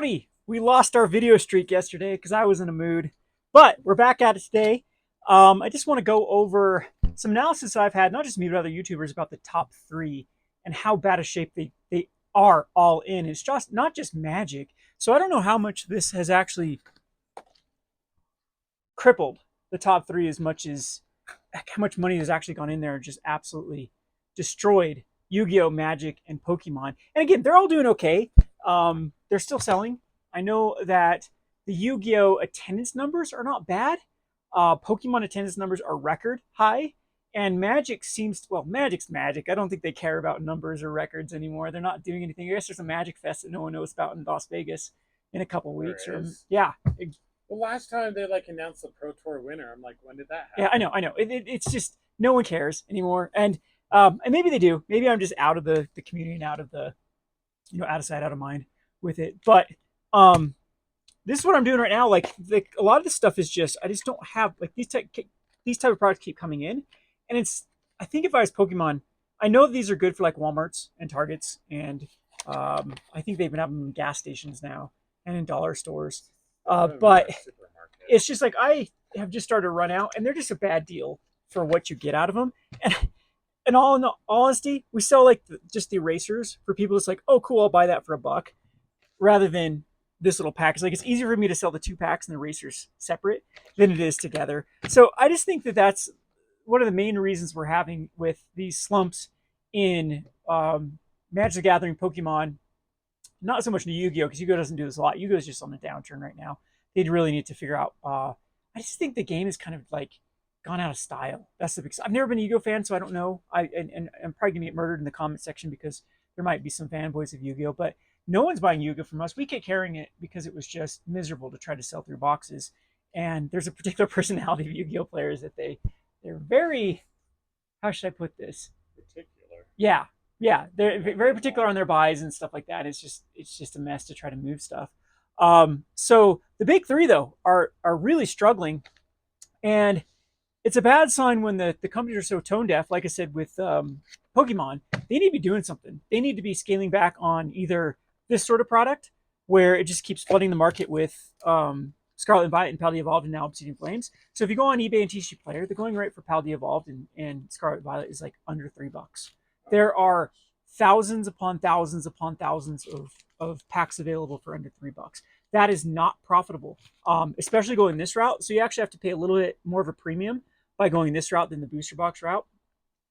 Howdy! We lost our video streak yesterday because I was in a mood, but we're back at it today. I just want to go over some analysis I've had, not just me, but other YouTubers, about the top three and how bad a shape they are all in. It's just not just Magic. So I don't know how much this has actually crippled the top three as much as how much money has actually gone in there and just absolutely destroyed Yu-Gi-Oh, Magic, and Pokemon. And again, they're all doing okay. They're still selling. I know that the Yu-Gi-Oh attendance numbers are not bad. Pokemon attendance numbers are record high. And Magic seems, well, Magic's Magic. I don't think they care about numbers or records anymore. They're not doing anything. I guess there's a Magic Fest that no one knows about in Las Vegas in a couple weeks. There is. Yeah. Well, last time they announced the Pro Tour winner, I'm like, when did that Yeah, happen? I know. It's just no one cares anymore. And maybe they do. Maybe I'm just out of the community and out of the, out of sight, out of mind with it. But this is what I'm doing right now. Like a lot of this stuff is just I just don't have like these type of products keep coming in, and it's I think if I was Pokemon, I know these are good for like Walmarts and Targets, and I think they've been having them in gas stations now and in dollar stores. But Supermarket. it's just like I have just started to run out, and they're just a bad deal for what you get out of them. And in all honesty, we sell like just the erasers for people. It's like, oh, cool, I'll buy that for $1, rather than this little pack. It's like it's easier for me to sell the 2 packs and the erasers separate than it is together. So I just think that that's one of the main reasons we're having with these slumps in Magic the Gathering, Pokemon. Not so much in Yu-Gi-Oh, because Yu-Gi-Oh doesn't do this a lot. Yu-Gi-Oh is just on a downturn right now. They'd really need to figure out. I just think the game is kind of like gone out of style. That's the big. I've never been a Yu-Gi-Oh fan, so I don't know. And I'm probably gonna get murdered in the comment section because there might be some fanboys of Yu-Gi-Oh, but no one's buying Yu-Gi-Oh from us. We kept carrying it because it was just miserable to try to sell through boxes. And there's a particular personality of Yu-Gi-Oh players that they're very, how should I put this? Particular. Yeah, yeah, they're very particular on their buys and stuff like that. It's just a mess to try to move stuff. So the big three though are really struggling, and it's a bad sign when the companies are so tone deaf. Like I said with Pokemon, they need to be doing something. They need to be scaling back on either this sort of product where it just keeps flooding the market with Scarlet and Violet and Paldea Evolved and now Obsidian Flames. So if you go on eBay and TCG Player, the going rate for Paldea Evolved and Scarlet and Violet is like under $3. There are thousands upon thousands upon thousands of packs available for under $3. That is not profitable, especially going this route. So you actually have to pay a little bit more of a premium by going this route than the booster box route,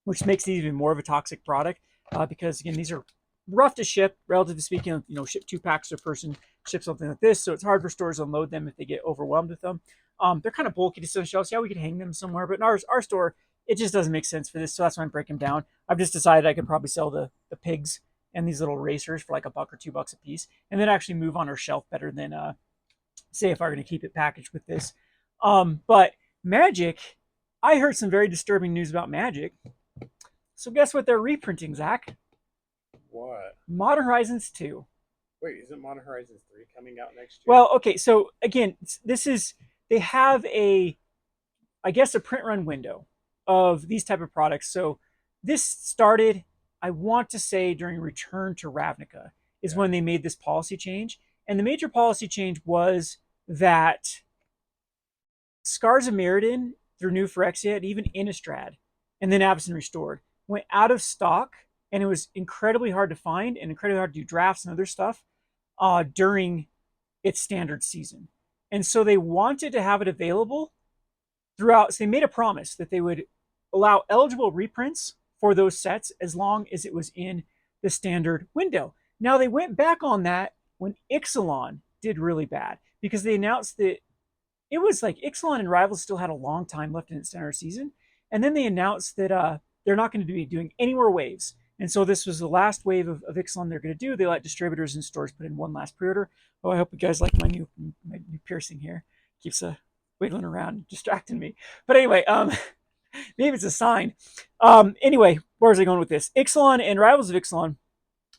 which makes it even more of a toxic product because again, these are rough to ship, relatively speaking. Ship 2 packs to a person, ship something like this, so it's hard for stores to unload them if they get overwhelmed with them. They're kind of bulky to some shelves. Yeah, we could hang them somewhere, but in our store, it just doesn't make sense for this. So that's why I'm breaking them down. I've just decided I could probably sell the pigs and these little racers for like $1 or $2 a piece, and then actually move on our shelf better than say if I were going to keep it packaged with this. But Magic, I heard some very disturbing news about Magic. So guess what they're reprinting, Zach? What? Modern Horizons 2. Wait, isn't Modern Horizons 3 coming out next year? Well, okay, so again, they have I guess a print run window of these type of products. So this started, I want to say, during Return to Ravnica is when they made this policy change. And the major policy change was that Scars of Mirrodin through New Phyrexia and even Innistrad and then Avacyn Restored went out of stock, and it was incredibly hard to find and incredibly hard to do drafts and other stuff during its standard season. And so they wanted to have it available throughout. So they made a promise that they would allow eligible reprints for those sets as long as it was in the standard window. Now they went back on that when Ixalan did really bad because they announced that it was like Ixalan and Rivals still had a long time left in its standard season. And then they announced that they're not going to be doing any more waves. And so this was the last wave of Ixalan they're going to do. They let distributors and stores put in one last pre-order. Oh, I hope you guys like my new piercing here. Keeps wiggling around, distracting me. But anyway, maybe it's a sign. Anyway, where was I going with this? Ixalan and Rivals of Ixalan,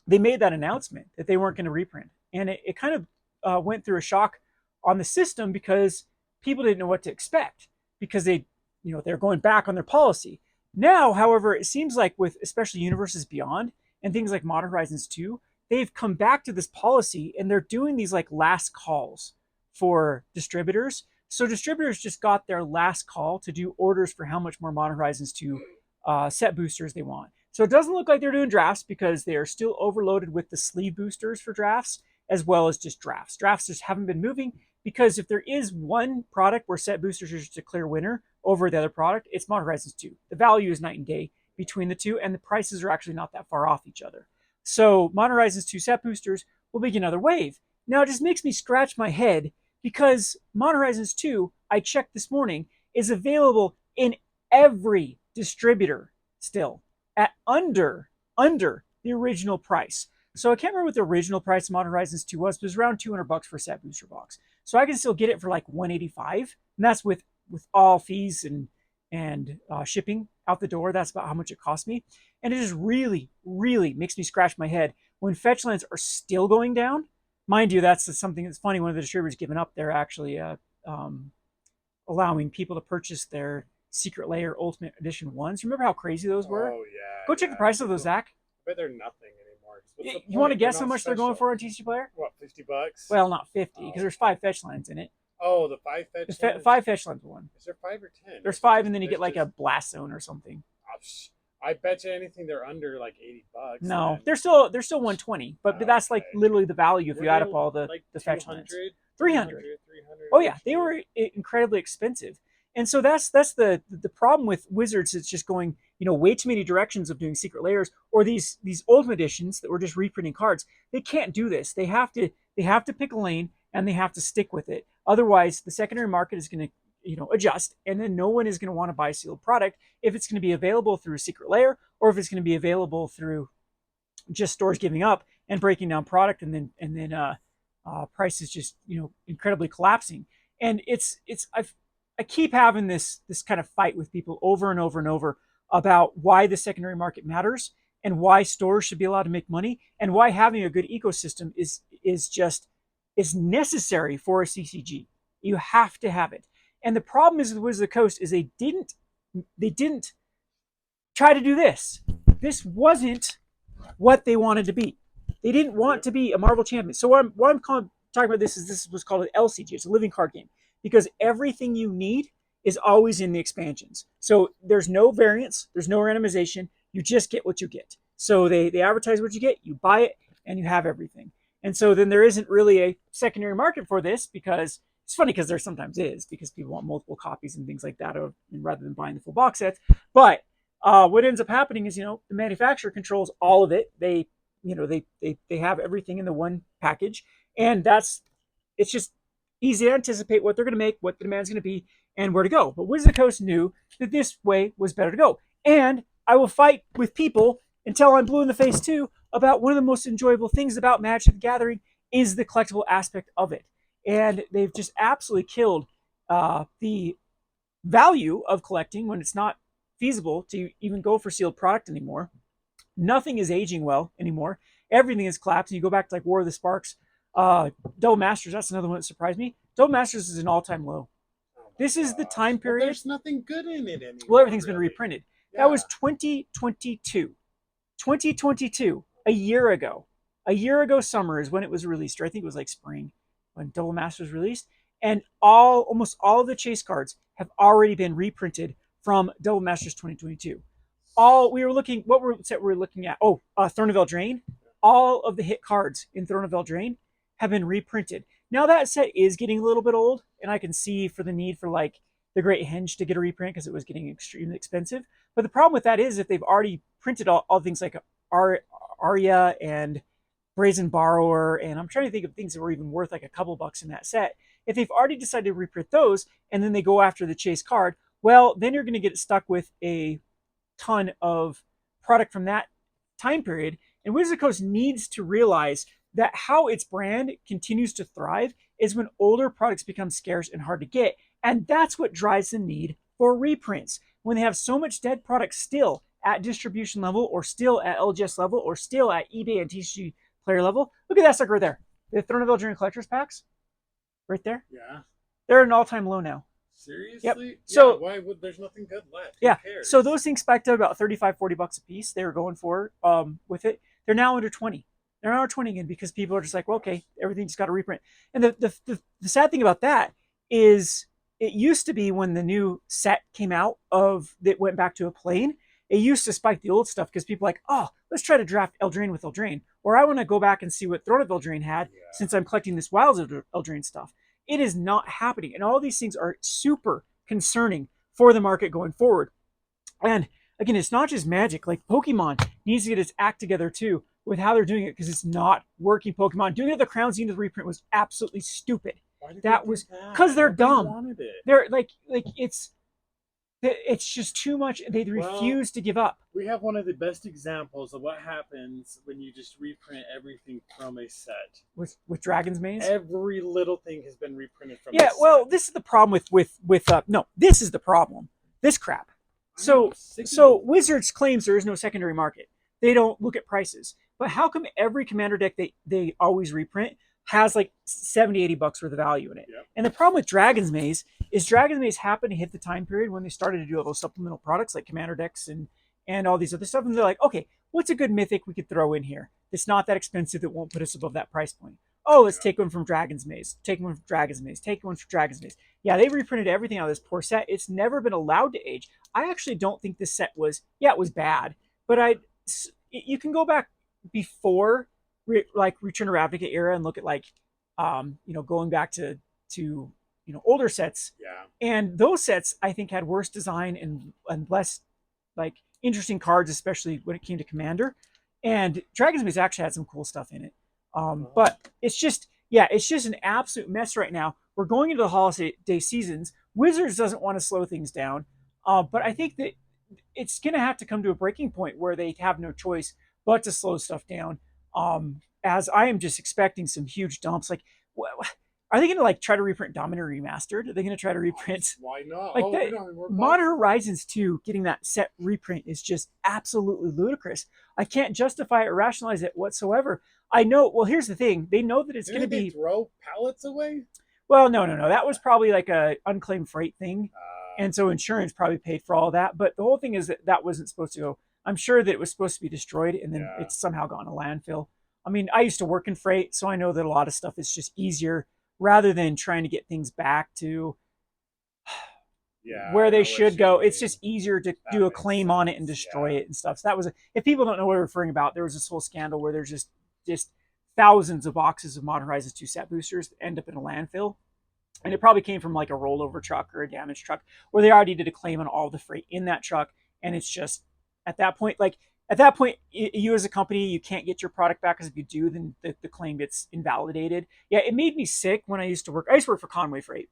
they made that announcement that they weren't going to reprint. And it kind of went through a shock on the system because people didn't know what to expect because they're going back on their policy. Now, however, it seems like with especially Universes Beyond and things like Modern Horizons 2, they've come back to this policy and they're doing these like last calls for distributors. So distributors just got their last call to do orders for how much more Modern Horizons 2 set boosters they want. So it doesn't look like they're doing drafts because they are still overloaded with the sleeve boosters for drafts as well as just drafts. Drafts just haven't been moving because if there is one product where set boosters are just a clear winner over the other product, it's Modern Horizons 2. The value is night and day between the two, and the prices are actually not that far off each other. So Modern Horizons 2 set boosters will begin another wave. Now it just makes me scratch my head because Modern Horizons 2, I checked this morning, is available in every distributor still at under the original price. So I can't remember what the original price of Modern Horizons 2 was, but it was around $200 for a set booster box. So I can still get it for like $185, and that's with all fees and shipping out the door. That's about how much it cost me. And it just really, really makes me scratch my head when fetch lines are still going down. Mind you, that's something that's funny. One of the distributors given up, they're actually allowing people to purchase their Secret Layer Ultimate Edition ones. You remember how crazy those were? Oh yeah. Go check the price of those, Zach. I bet they're nothing anymore. You want to guess how much they're going for on TCG Player? What, $50? Well, not 50 because there's 5 fetch lines in it. Oh, the 5 fetch lines? 5 fetch lines one. Is there 5 or 10? There's 5, and then you get like a blast zone or something. I bet you anything they're under like $80. No, they're still 120, but that's like literally the value if you add up all the fetch lines. 300. Oh yeah, they were incredibly expensive. And so that's the problem with Wizards. It's just going, way too many directions of doing secret layers or these ultimate editions that were just reprinting cards. They can't do this. They have to pick a lane and they have to stick with it. Otherwise, the secondary market is going to adjust, and then no one is going to want to buy sealed product if it's going to be available through a secret layer or if it's going to be available through just stores giving up and breaking down product, and then prices just incredibly collapsing. And I keep having this kind of fight with people over and over and over about why the secondary market matters and why stores should be allowed to make money and why having a good ecosystem is necessary for a CCG. You have to have it. And the problem is with Wizards of the Coast is they didn't try to do this. This wasn't what they wanted to be. They didn't want to be a Marvel champion. So what I'm talking about this was called an LCG. It's a living card game because everything you need is always in the expansions. So there's no variance, there's no randomization. You just get what you get. So they advertise what you get, you buy it, and you have everything. And so then there isn't really a secondary market for this because it's funny because there sometimes is because people want multiple copies and things like that rather than buying the full box sets. But what ends up happening is, the manufacturer controls all of it. They have everything in the one package, and it's just easy to anticipate what they're going to make, what the demand's going to be, and where to go. But Wizards of the Coast knew that this way was better to go. And I will fight with people until I'm blue in the face too about one of the most enjoyable things about Magic the Gathering is the collectible aspect of it. And they've just absolutely killed the value of collecting when it's not feasible to even go for sealed product anymore. Nothing is aging well anymore. Everything is collapsing. You go back to like War of the Sparks, Double Masters. That's another one that surprised me. Double Masters is an all-time low. This is the time period. Well, there's nothing good in it anymore. Well, everything's been reprinted. Yeah. That was 2022. 2022, a year ago. A year ago summer is when it was released, or I think it was like spring when Double Masters was released. And almost all of the chase cards have already been reprinted from Double Masters 2022. What set were we looking at? Oh, Throne of Eldraine. All of the hit cards in Throne of Eldraine have been reprinted. Now that set is getting a little bit old, and I can see for the need for like the Great Henge to get a reprint because it was getting extremely expensive. But the problem with that is if they've already printed all things like Arya and Brazen Borrower, and I'm trying to think of things that were even worth like a couple bucks in that set. If they've already decided to reprint those and then they go after the chase card, well, then you're going to get stuck with a ton of product from that time period. And Wizards of the Coast needs to realize that how its brand continues to thrive is when older products become scarce and hard to get. And that's what drives the need for reprints. When they have so much dead product still at distribution level or still at LGS level or still at eBay and TCG Player level. Look at that sucker right there. The Throne of Eldraine Collector's Packs. Right there. Yeah. They're at an all-time low now. Seriously? Yep. Yeah, so why would there's nothing good left? Yeah. Who cares? So those things spiked out about $35-40 a piece. They were going for with it. They're now under 20. They're not R20 again because people are just like, well, okay, everything's got to reprint. And the sad thing about that is it used to be when the new set came out of that went back to a plane, it used to spike the old stuff because people are like, oh, let's try to draft Eldraine with Eldraine. Or I want to go back and see what Throne of Eldraine had Yeah. since I'm collecting this Wilds of Eldraine stuff. It is not happening. And all these things are super concerning for the market going forward. And again, it's not just Magic. Like Pokemon needs to get its act together too with how they're doing it because it's not working. Pokemon doing it the Crown Zenith reprint was absolutely stupid. Why did they That do was because that? they're Nobody dumb. wanted it. They're like it's just too much. They Well, refuse to give up. we have one of the best examples of what happens when you just reprint everything from a set. With Dragon's Maze. Every little thing has been reprinted from. Yeah, a well, set. this is the problem with no, this is the problem. This crap. So Wizards claims there is no secondary market. They don't look at prices. But how come every commander deck they always reprint has like 70, $80 worth of value in it? Yep. And the problem with Dragon's Maze is Dragon's Maze happened to hit the time period when they started to do all those supplemental products like commander decks and all these other stuff. And they're like, okay, what's a good mythic we could throw in here that's not that expensive that won't put us above that price point? Oh, let's take one from Dragon's Maze. Take one from Dragon's Maze. Take one from Dragon's Maze. Yeah, they reprinted everything out of this poor set. It's never been allowed to age. I actually don't think this set was, yeah, it was bad, but you can go back before like Return to Ravnica era and look at like, going back to older sets, Yeah. and those sets I think had worse design and less like interesting cards, especially when it came to Commander. And Dragon's Maze actually had some cool stuff in it. But it's just, yeah, it's just an absolute mess right now. We're going into the holiday seasons. Wizards doesn't want to slow things down, but I think that it's going to have to come to a breaking point where they have no choice but to slow stuff down. As I am just expecting some huge dumps. Like, are they going to like try to reprint Dominator Remastered? Are they going to try to reprint Why not? like that? Modern Horizons 2 getting that set reprint is just absolutely ludicrous. I can't justify it or rationalize it whatsoever. I know. Well, here's the thing: they know that it's going to be throw pallets away. Well, no. That was probably like a unclaimed freight thing, and so insurance probably paid for all of that. But the whole thing is that wasn't supposed to go. I'm sure that it was supposed to be destroyed, and then it's somehow gone to landfill. I mean, I used to work in freight, so I know that a lot of stuff is just easier rather than trying to get things back to where they should go. It's just easier to do a claim on it and destroy it and stuff. So that was if people don't know what we're referring about, there was this whole scandal where there's just thousands of boxes of Modern Horizons 2 set boosters that end up in a landfill. And it probably came from like a rollover truck or a damaged truck where they already did a claim on all the freight in that truck. And it's just at that point, you as a company, you can't get your product back, because if you do, then the claim gets invalidated. Yeah, it made me sick when I used to work for Conway Freight.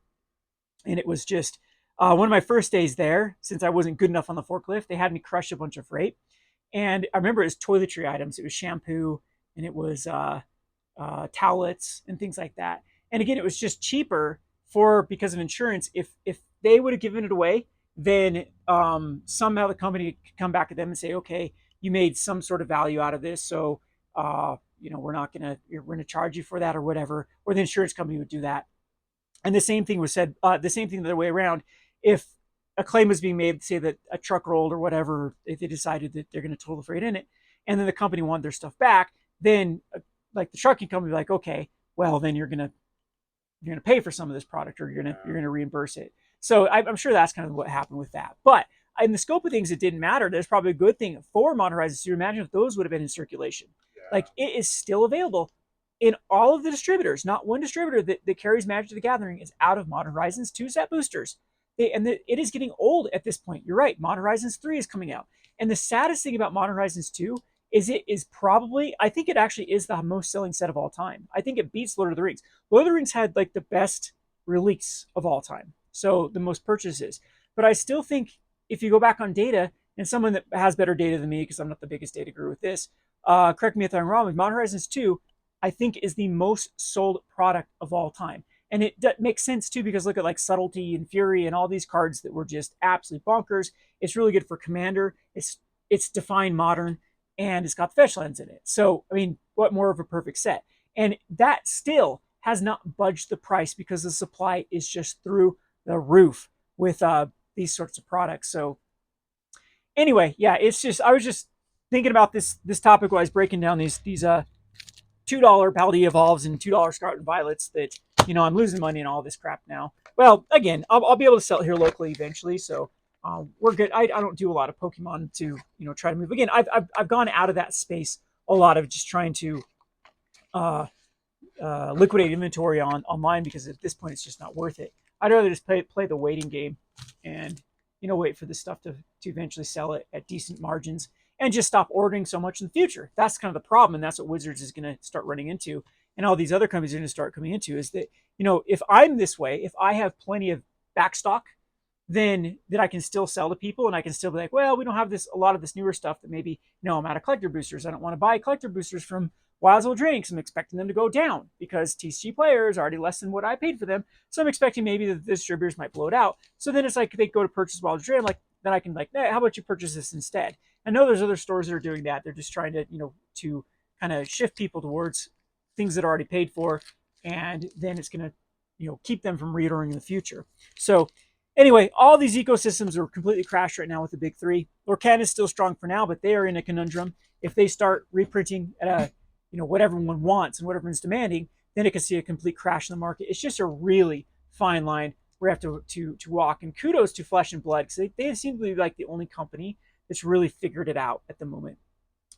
And it was just one of my first days there, since I wasn't good enough on the forklift, they had me crush a bunch of freight. And I remember it was toiletry items. It was shampoo, and it was towelettes and things like that. And again, it was just cheaper because of insurance. If they would have given it away, then somehow the company could come back at them and say, okay, you made some sort of value out of this, so we're gonna charge you for that or whatever, or the insurance company would do that. And the same thing was said, the same thing the other way around. If a claim was being made, say that a truck rolled or whatever, if they decided that they're going to total the freight in it, and then the company wanted their stuff back, then like the trucking company would be like, okay, well then you're gonna pay for some of this product, or you're gonna reimburse it. So I'm sure that's kind of what happened with that. But in the scope of things, it didn't matter. There's probably a good thing for Modern Horizons. You imagine if those would have been in circulation. Like, it is still available in all of the distributors. Not one distributor that carries Magic the Gathering is out of Modern Horizons 2 set boosters. It is getting old at this point. You're right. Modern Horizons 3 is coming out. And the saddest thing about Modern Horizons 2 is it is probably, I think it actually is the most selling set of all time. I think it beats Lord of the Rings. Lord of the Rings had like the best release of all time, so the most purchases. But I still think if you go back on data, and someone that has better data than me, because I'm not the biggest data guru with this, correct me if I'm wrong, Modern Horizons 2, I think is the most sold product of all time. And it makes sense too, because look at like Subtlety and Fury and all these cards that were just absolutely bonkers. It's really good for Commander. It's defined modern, and it's got fetch lands in it. So, I mean, what more of a perfect set? And that still has not budged the price, because the supply is just through the roof with these sorts of products. So anyway, yeah, it's just, I was just thinking about this topic while I was breaking down these $2 Paldi Evolves and $2 Scarlet and Violets that, I'm losing money in all this crap now. Well, again, I'll be able to sell it here locally eventually, so we're good. I don't do a lot of Pokemon to, try to move. Again, I've gone out of that space a lot of just trying to uh, liquidate inventory online because at this point it's just not worth it. I'd rather just play the waiting game and wait for this stuff to eventually sell it at decent margins and just stop ordering so much in the future. That's kind of the problem, and that's what Wizards is going to start running into, and all these other companies are going to start coming into is that if I'm this way, if I have plenty of backstock, then I can still sell to people and I can still be like, well, we don't have a lot of this newer stuff that maybe, I'm out of collector boosters. I don't want to buy collector boosters from Wild Old Drinks. I'm expecting them to go down because TCG players are already less than what I paid for them. So I'm expecting maybe the distributors might blow it out. So then it's like they go to purchase Wild Old Drink. I'm like, then I can like, hey, how about you purchase this instead? I know there's other stores that are doing that. They're just trying to, to kind of shift people towards things that are already paid for. And then it's going to, keep them from reordering in the future. So anyway, all these ecosystems are completely crashed right now with the big three. Lorcan is still strong for now, but they are in a conundrum. If they start reprinting at a, what everyone wants and what everyone's demanding, then it could see a complete crash in the market. It's just a really fine line we have to walk. And kudos to Flesh and Blood because they seem to be like the only company that's really figured it out at the moment.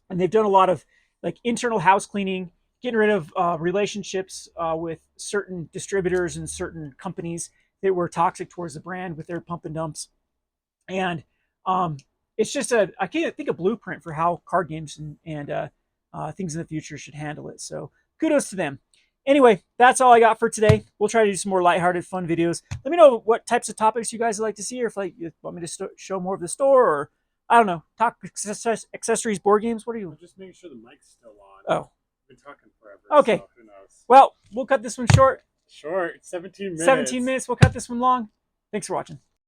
And they've done a lot of like internal house cleaning, getting rid of relationships with certain distributors and certain companies that were toxic towards the brand with their pump and dumps. And it's just I can't think a blueprint for how card games and things in the future should handle it. So kudos to them. Anyway, that's all I got for today. We'll try to do some more lighthearted, fun videos. Let me know what types of topics you guys would like to see, or if like you want me to show more of the store, or I don't know, talk accessories, board games. What are you? I'm just making sure the mic's still on. Oh, We've been talking forever. okay. So who knows? Well, we'll cut this one short. Short, 17 minutes. 17 minutes. We'll cut this one long. Thanks for watching.